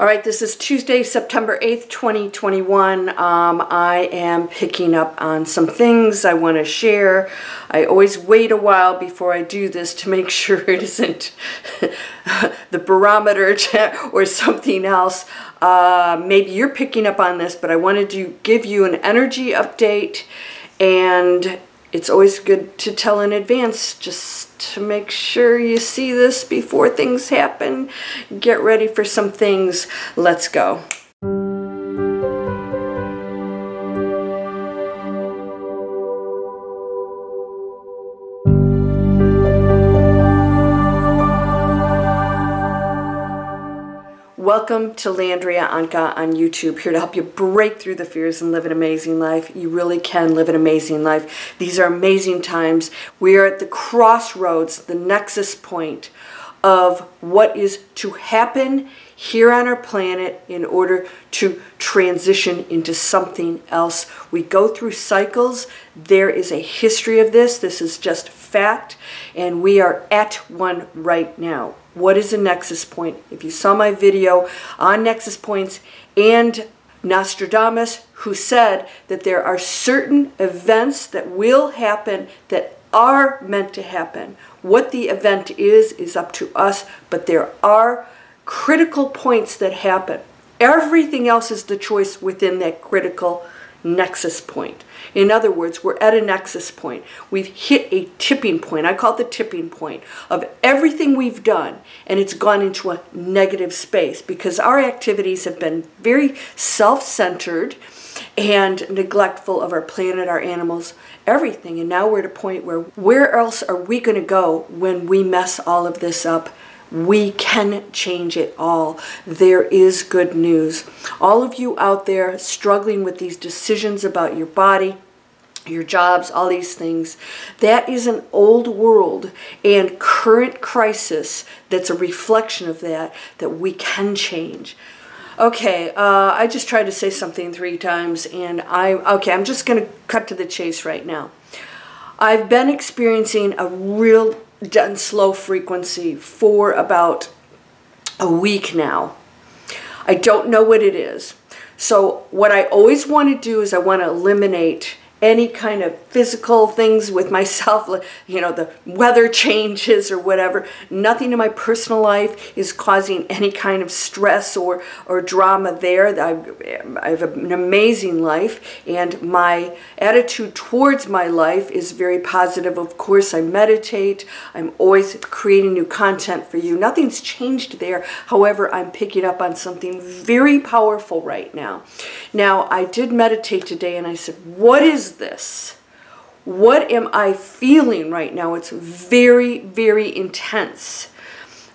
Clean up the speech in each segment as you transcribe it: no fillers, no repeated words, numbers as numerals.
All right, this is Tuesday, September 8th, 2021. I am picking up on some things I want to share. I always wait a while before I do this to make sure it isn't the barometer or something else. Maybe you're picking up on this, but I wanted to give you an energy update, and it's always good to tell in advance just to make sure you see this before things happen. Get ready for some things. Let's go. Welcome to Landria Onkka on YouTube, here to help you break through the fears and live an amazing life. You really can live an amazing life. These are amazing times. We are at the crossroads, the nexus point of what is to happen here on our planet in order to transition into something else. We go through cycles. There is a history of this. This is just fact, and we are at one right now. What is a nexus point? If you saw my video on nexus points and Nostradamus, who said that there are certain events that will happen that are meant to happen. What the event is up to us, but there are critical points that happen. Everything else is the choice within that critical nexus point. In other words, we're at a nexus point. We've hit a tipping point. I call it the tipping point of everything we've done, and it's gone into a negative space because our activities have been very self-centered and neglectful of our planet, our animals, everything. And now we're at a point where else are we going to go when we mess all of this up? We can change it all. There is good news. All of you out there struggling with these decisions about your body, your jobs, all these things, that is an old world and current crisis that's a reflection of that we can change. Okay, I just tried to say something 3 times, and I'm just going to cut to the chase right now. I've been experiencing a real dense low frequency for about a week now. I don't know what it is. So what I always want to do is I want to eliminate any kind of physical things with myself, you know, the weather changes or whatever. Nothing in my personal life is causing any kind of stress or drama there. I have an amazing life, and my attitude towards my life is very positive. Of course, I meditate. I'm always creating new content for you. Nothing's changed there. However, I'm picking up on something very powerful right now. Now, I did meditate today, and I said, what is this? What am I feeling right now? It's very, very intense.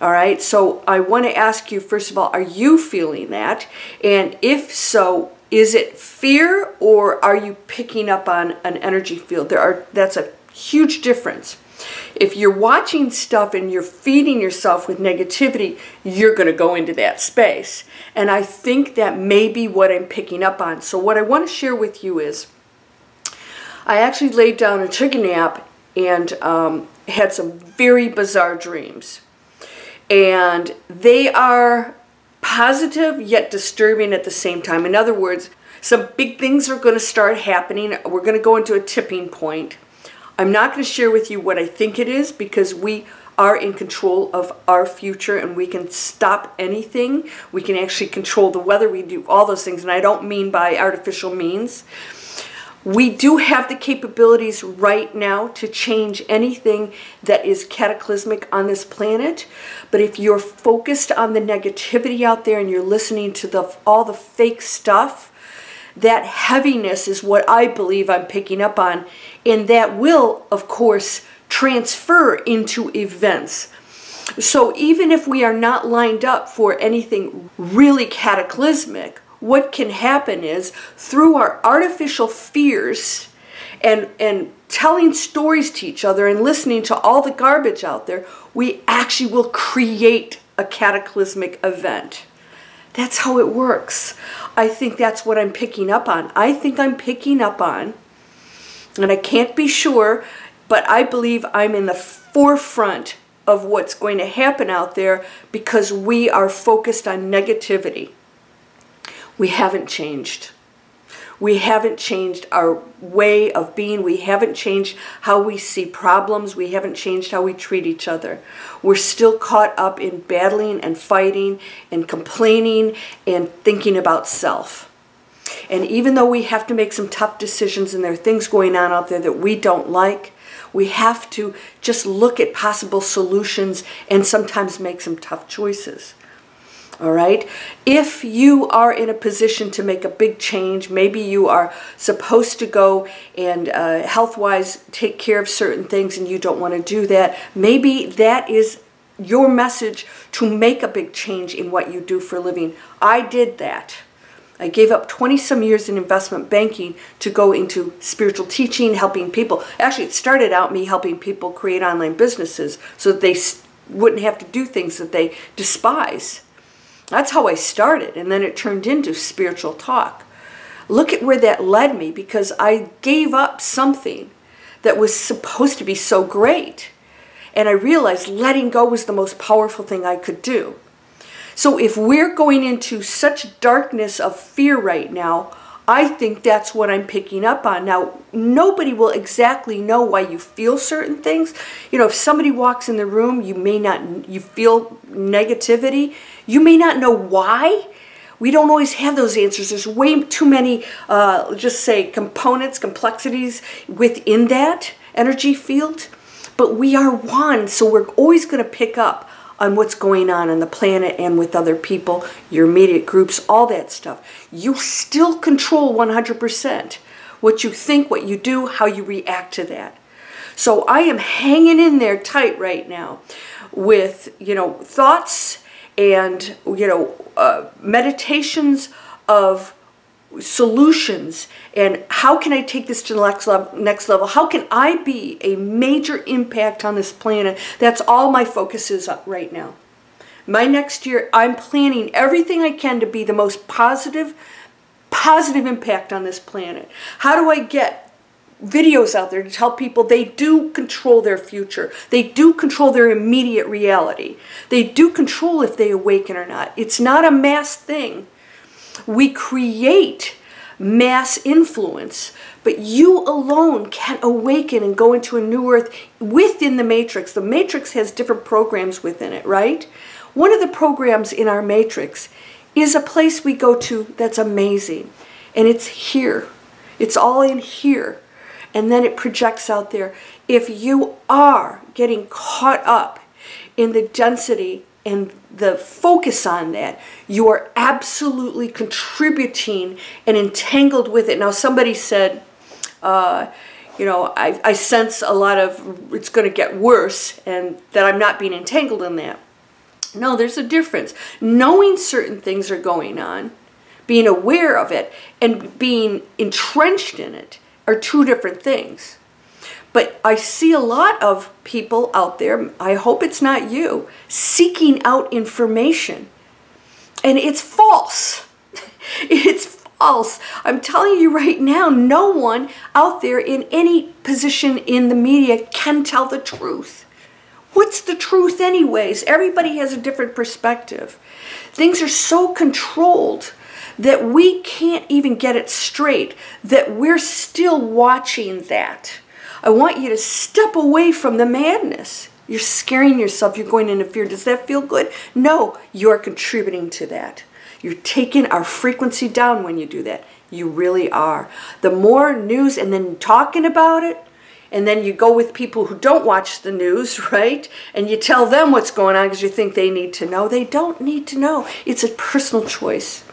All right, so I want to ask you, first of all, are you feeling that? And if so, is it fear, or are you picking up on an energy field? That's a huge difference. If you're watching stuff and you're feeding yourself with negativity, you're going to go into that space. And I think that may be what I'm picking up on. So what I want to share with you is, I actually laid down and took a nap and had some very bizarre dreams. And they are positive yet disturbing at the same time. In other words, some big things are going to start happening. We're going to go into a tipping point. I'm not going to share with you what I think it is, because we are in control of our future and we can stop anything. We can actually control the weather. We do all those things, and I don't mean by artificial means. We do have the capabilities right now to change anything that is cataclysmic on this planet. But if you're focused on the negativity out there and you're listening to all the fake stuff, that heaviness is what I believe I'm picking up on. And that will, of course, transfer into events. So even if we are not lined up for anything really cataclysmic, what can happen is, through our artificial fears and telling stories to each other and listening to all the garbage out there, we actually will create a cataclysmic event. That's how it works. I think that's what I'm picking up on. I think I'm picking up on, and I can't be sure, but I believe I'm in the forefront of what's going to happen out there because we are focused on negativity. We haven't changed. We haven't changed our way of being. We haven't changed how we see problems. We haven't changed how we treat each other. We're still caught up in battling and fighting and complaining and thinking about self. And even though we have to make some tough decisions and there are things going on out there that we don't like, we have to just look at possible solutions and sometimes make some tough choices. All right? If you are in a position to make a big change, maybe you are supposed to go and health-wise take care of certain things and you don't want to do that, maybe that is your message to make a big change in what you do for a living. I did that. I gave up 20-some years in investment banking to go into spiritual teaching, helping people. Actually, it started out me helping people create online businesses so that they wouldn't have to do things that they despise. That's how I started, and then it turned into spiritual talk. Look at where that led me, because I gave up something that was supposed to be so great. And I realized letting go was the most powerful thing I could do. So if we're going into such darkness of fear right now, I think that's what I'm picking up on. Now, nobody will exactly know why you feel certain things. You know, if somebody walks in the room, you feel negativity. You may not know why. We don't always have those answers. There's way too many, just say, components, complexities within that energy field. But we are one, so we're always going to pick up on what's going on the planet and with other people, your immediate groups, all that stuff. You still control 100% what you think, what you do, how you react to that. So I am hanging in there tight right now with, thoughts and, meditations of solutions and how can I take this to the next level? How can I be a major impact on this planet? That's all my focus is right now. My next year, I'm planning everything I can to be the most positive impact on this planet. How do I get videos out there to tell people they do control their future? They do control their immediate reality. They do control if they awaken or not. It's not a mass thing. We create mass influence, but you alone can awaken and go into a new earth within the matrix. The matrix has different programs within it, right? One of the programs in our matrix is a place we go to that's amazing, and it's here. It's all in here, and then it projects out there. If you are getting caught up in the density and the focus on that, you are absolutely contributing and entangled with it. Now, somebody said, I sense a lot of it's going to get worse and that I'm not being entangled in that. No, there's a difference. Knowing certain things are going on, being aware of it, and being entrenched in it are two different things. But I see a lot of people out there, I hope it's not you, seeking out information. And it's false. It's false. I'm telling you right now, no one out there in any position in the media can tell the truth. What's the truth anyways? Everybody has a different perspective. Things are so controlled that we can't even get it straight, that we're still watching that. I want you to step away from the madness. You're scaring yourself. You're going into fear. Does that feel good? No, you're contributing to that. You're taking our frequency down when you do that. You really are. The more news and then talking about it, and then you go with people who don't watch the news, right? And you tell them what's going on because you think they need to know. They don't need to know. It's a personal choice.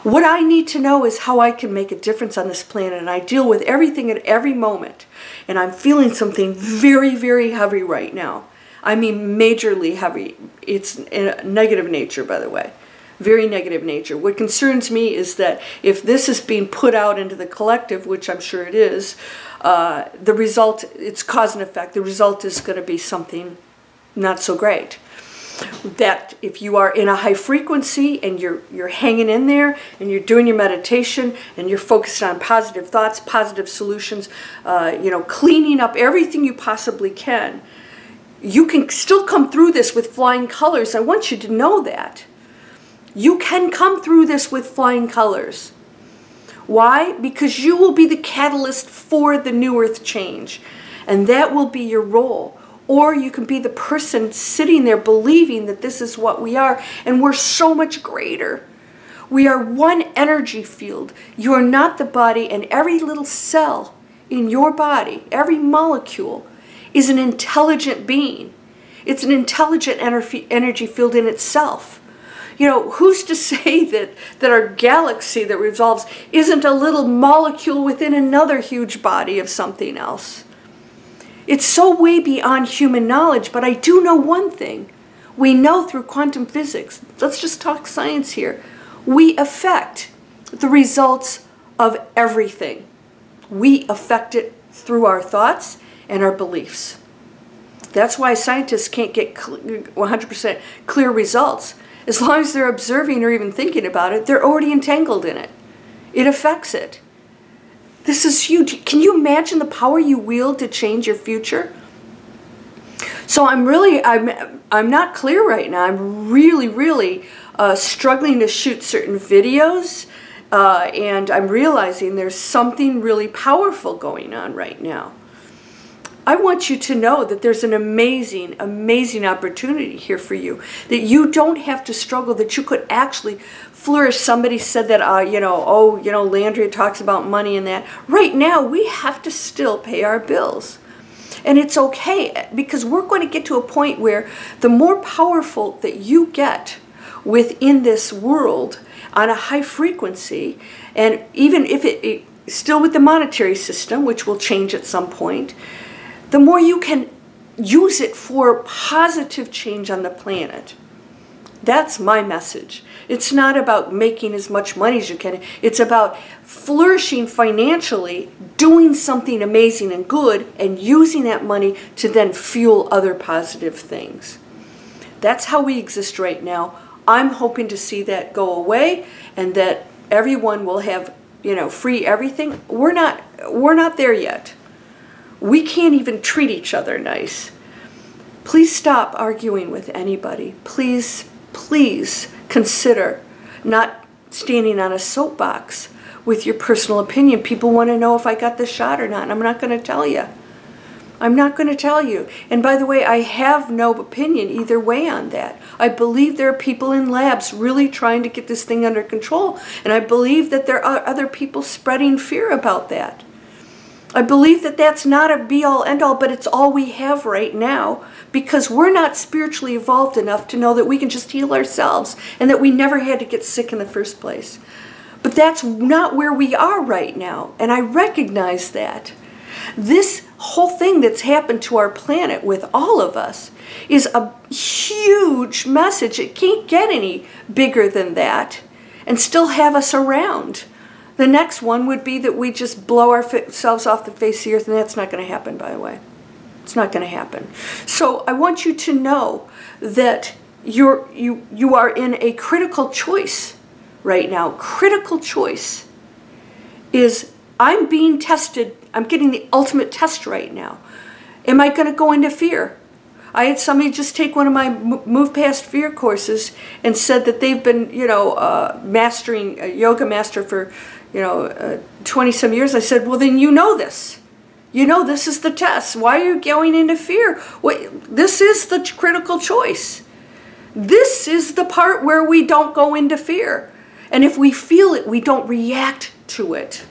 What I need to know is how I can make a difference on this planet, and I deal with everything at every moment. And I'm feeling something very, very heavy right now. I mean majorly heavy. It's a negative nature, by the way. Very negative nature. What concerns me is that if this is being put out into the collective, which I'm sure it is, the result, it's cause and effect. The result is going to be something not so great. That if you are in a high frequency and you're hanging in there and you're doing your meditation and you're focused on positive thoughts, positive solutions, cleaning up everything you possibly can, You can still come through this with flying colors. I want you to know that. You can come through this with flying colors. Why? Because you will be the catalyst for the new earth change. And that will be your role. Or you can be the person sitting there believing that this is what we are, and we're so much greater. We are one energy field. You are not the body, and every little cell in your body, every molecule, is an intelligent being. It's an intelligent energy field in itself. You know, who's to say that our galaxy that revolves isn't a little molecule within another huge body of something else? It's so way beyond human knowledge, but I do know one thing. We know through quantum physics, let's just talk science here, we affect the results of everything. We affect it through our thoughts and our beliefs. That's why scientists can't get 100% clear results. As long as they're observing or even thinking about it, they're already entangled in it. It affects it. This is huge. Can you imagine the power you wield to change your future? So I'm not clear right now. I'm really struggling to shoot certain videos, and I'm realizing there's something really powerful going on right now. I want you to know that there's an amazing, amazing opportunity here for you, that you don't have to struggle, that you could actually flourish. Somebody said that, Landria talks about money and that. Right now, we have to still pay our bills. And it's okay, because we're going to get to a point where the more powerful that you get within this world on a high frequency, and even if it still with the monetary system, which will change at some point, the more you can use it for positive change on the planet. That's my message. It's not about making as much money as you can. It's about flourishing financially, doing something amazing and good, and using that money to then fuel other positive things. That's how we exist right now. I'm hoping to see that go away, and that everyone will have, free everything. We're not there yet. We can't even treat each other nice. Please stop arguing with anybody. Please, please consider not standing on a soapbox with your personal opinion. People want to know if I got the shot or not, and I'm not going to tell you. I'm not going to tell you. And by the way, I have no opinion either way on that. I believe there are people in labs really trying to get this thing under control, and I believe that there are other people spreading fear about that. I believe that that's not a be-all, end-all, but it's all we have right now, because we're not spiritually evolved enough to know that we can just heal ourselves and that we never had to get sick in the first place. But that's not where we are right now, and I recognize that. This whole thing that's happened to our planet with all of us is a huge message. It can't get any bigger than that and still have us around. The next one would be that we just blow ourselves off the face of the earth, and that's not going to happen, by the way. It's not going to happen. So I want you to know that you are in a critical choice right now. Critical choice is, I'm being tested. I'm getting the ultimate test right now. Am I going to go into fear? I had somebody just take one of my Move Past Fear courses and said that they've been, mastering a yoga master for 20-some years. I said, well, then you know this. You know this is the test. Why are you going into fear? This is the critical choice. This is the part where we don't go into fear. And if we feel it, we don't react to it.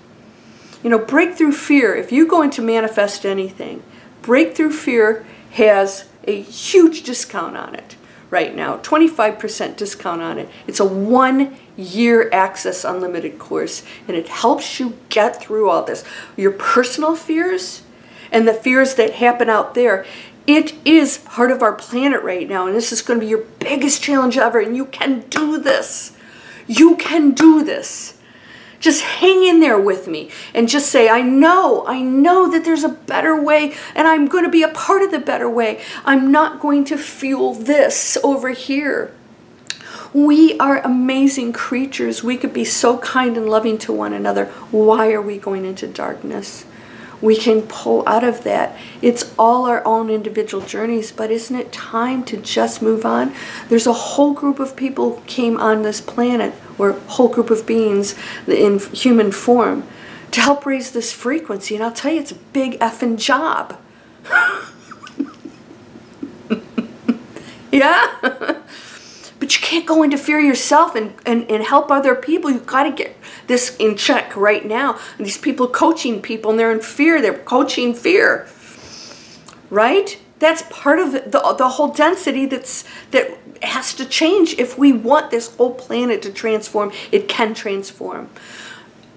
Breakthrough fear, if you go into manifest anything, breakthrough fear has a huge discount on it right now, 25% discount on it. It's a 1-year access unlimited course, and it helps you get through all this. Your personal fears and the fears that happen out there, it is part of our planet right now, and this is going to be your biggest challenge ever, and you can do this. You can do this. Just hang in there with me and just say, I know that there's a better way, and I'm going to be a part of the better way. I'm not going to fuel this over here. We are amazing creatures. We could be so kind and loving to one another. Why are we going into darkness? We can pull out of that. It's all our own individual journeys, but isn't it time to just move on? There's a whole group of people who came on this planet, or a whole group of beings in human form, to help raise this frequency. And I'll tell you, it's a big effing job. Yeah? But you can't go interfere yourself and help other people. You've got to get this in check right now. And these people coaching people, and they're in fear. They're coaching fear. Right? That's part of the whole density that has to change. If we want this whole planet to transform, it can transform.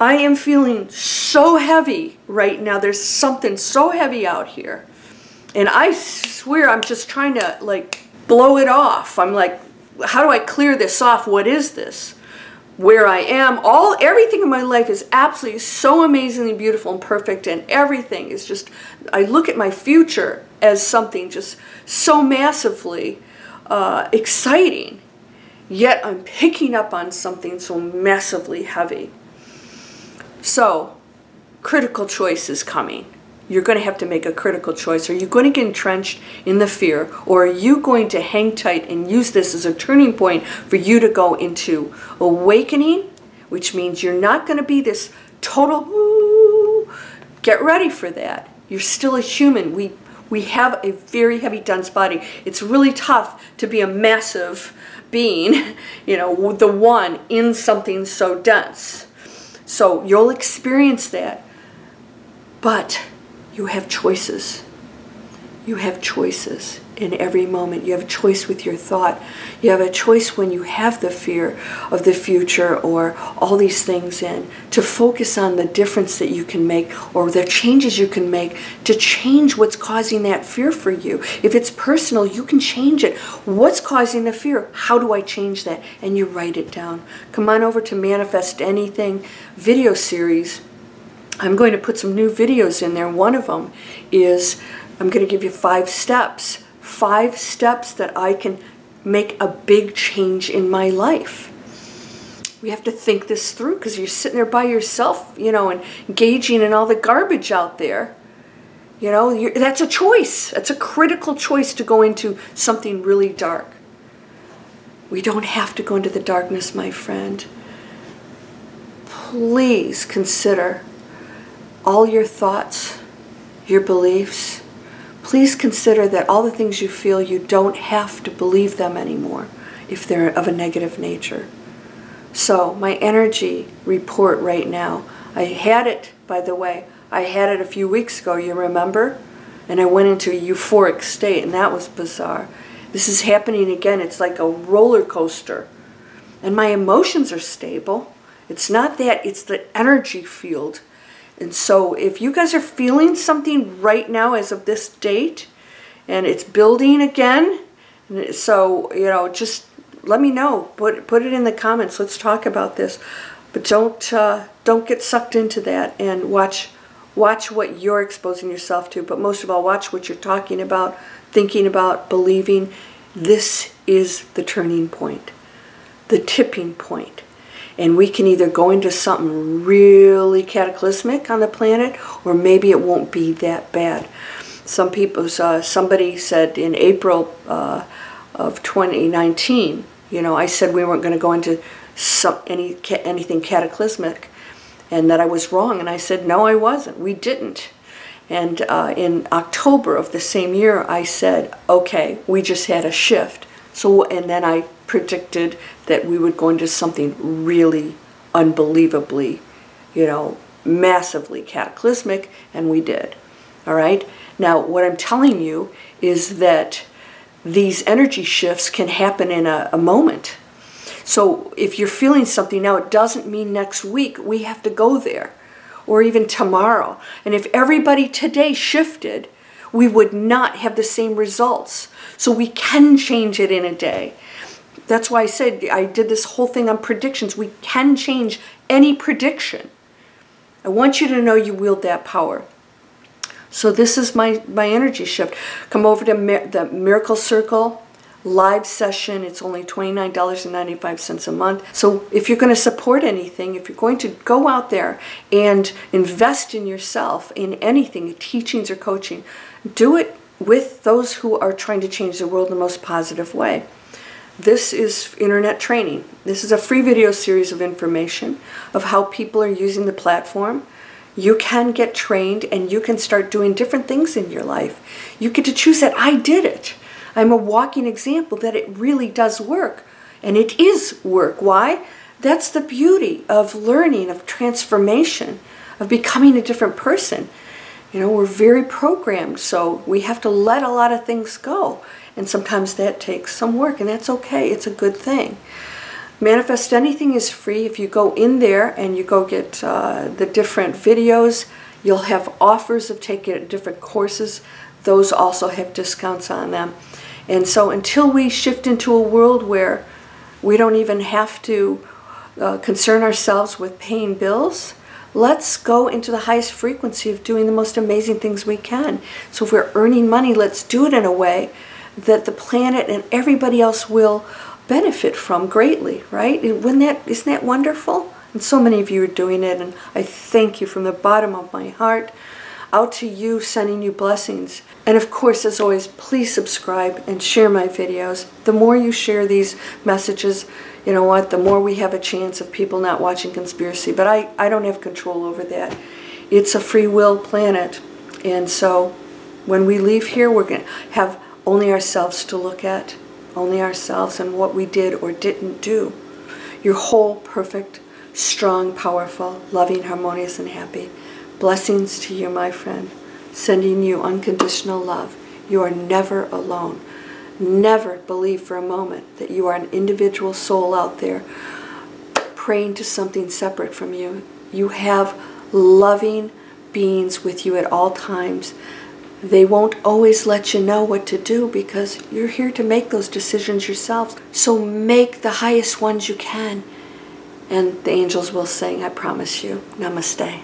I am feeling so heavy right now. There's something so heavy out here. And I swear I'm just trying to like blow it off. I'm like, how do I clear this off? What is this? Where I am, everything in my life is absolutely so amazingly beautiful and perfect, and everything is just, I look at my future as something just so massively exciting, yet I'm picking up on something so massively heavy. So, critical choice is coming. You're going to have to make a critical choice. Are you going to get entrenched in the fear, or are you going to hang tight and use this as a turning point for you to go into awakening, which means you're not going to be this total, woo, get ready for that. You're still a human. We have a very heavy, dense body. It's really tough to be a massive being, you know, the one in something so dense. So you'll experience that. But you have choices. You have choices in every moment. You have a choice with your thought. You have a choice when you have the fear of the future or all these things in, to focus on the difference that you can make or the changes you can make to change what's causing that fear for you. If it's personal, you can change it. What's causing the fear? How do I change that? And you write it down. Come on over to Manifest Anything video series. I'm going to put some new videos in there. One of them is, I'm going to give you 5 steps. 5 steps that I can make a big change in my life. We have to think this through, because you're sitting there by yourself, you know, and engaging in all the garbage out there. You know, that's a choice. That's a critical choice to go into something really dark. We don't have to go into the darkness, my friend. Please consider all your thoughts, your beliefs. Please consider that all the things you feel, you don't have to believe them anymore if they're of a negative nature. So my energy report right now, I had it, by the way, I had it a few weeks ago, you remember? And I went into a euphoric state, and that was bizarre. This is happening again. It's like a roller coaster. And my emotions are stable. It's not that, it's the energy field. And so if you guys are feeling something right now as of this date, and it's building again, so, you know, just let me know. Put it in the comments. Let's talk about this. But don't get sucked into that, and watch what you're exposing yourself to. But most of all, watch what you're talking about, thinking about, believing. This is the turning point, the tipping point. And we can either go into something really cataclysmic on the planet, or maybe it won't be that bad. Some people, somebody said in April of 2019, you know, I said we weren't going to go into anything cataclysmic, and that I was wrong. And I said, no, I wasn't. We didn't. And in October of the same year, I said, okay, we just had a shift. So, and then I predicted that we would go into something really unbelievably, you know, massively cataclysmic, and we did. All right? Now, what I'm telling you is that these energy shifts can happen in a moment. So if you're feeling something now, it doesn't mean next week we have to go there, or even tomorrow. And if everybody today shifted, we would not have the same results. So we can change it in a day. That's why I said I did this whole thing on predictions. We can change any prediction. I want you to know you wield that power. So this is my energy shift. Come over to the Miracle Circle, live session. It's only $29.95 a month. So if you're going to support anything, if you're going to go out there and invest in yourself, in anything, teachings or coaching, do it with those who are trying to change the world in the most positive way. This is internet training. This is a free video series of information of how people are using the platform. You can get trained and you can start doing different things in your life. You get to choose that. I did it. I'm a walking example that it really does work. And it is work. Why? That's the beauty of learning, of transformation, of becoming a different person. You know, we're very programmed, so we have to let a lot of things go. And sometimes that takes some work, and that's okay. It's a good thing. Manifest Anything is free. If you go in there and you go get the different videos, you'll have offers of taking different courses. Those also have discounts on them. And so until we shift into a world where we don't even have to concern ourselves with paying bills, let's go into the highest frequency of doing the most amazing things we can. So if we're earning money, let's do it in a way that the planet and everybody else will benefit from greatly, right? Isn't that wonderful? And so many of you are doing it, and I thank you from the bottom of my heart. Out to you, sending you blessings. And of course, as always, please subscribe and share my videos. The more you share these messages, you know what, the more we have a chance of people not watching conspiracy. But I don't have control over that. It's a free will planet. And so when we leave here, we're going to have only ourselves to look at. Only ourselves and what we did or didn't do. You're whole, perfect, strong, powerful, loving, harmonious, and happy. Blessings to you, my friend. Sending you unconditional love. You are never alone. Never believe for a moment that you are an individual soul out there praying to something separate from you. You have loving beings with you at all times. They won't always let you know what to do because you're here to make those decisions yourselves. So make the highest ones you can. And the angels will sing, I promise you. Namaste.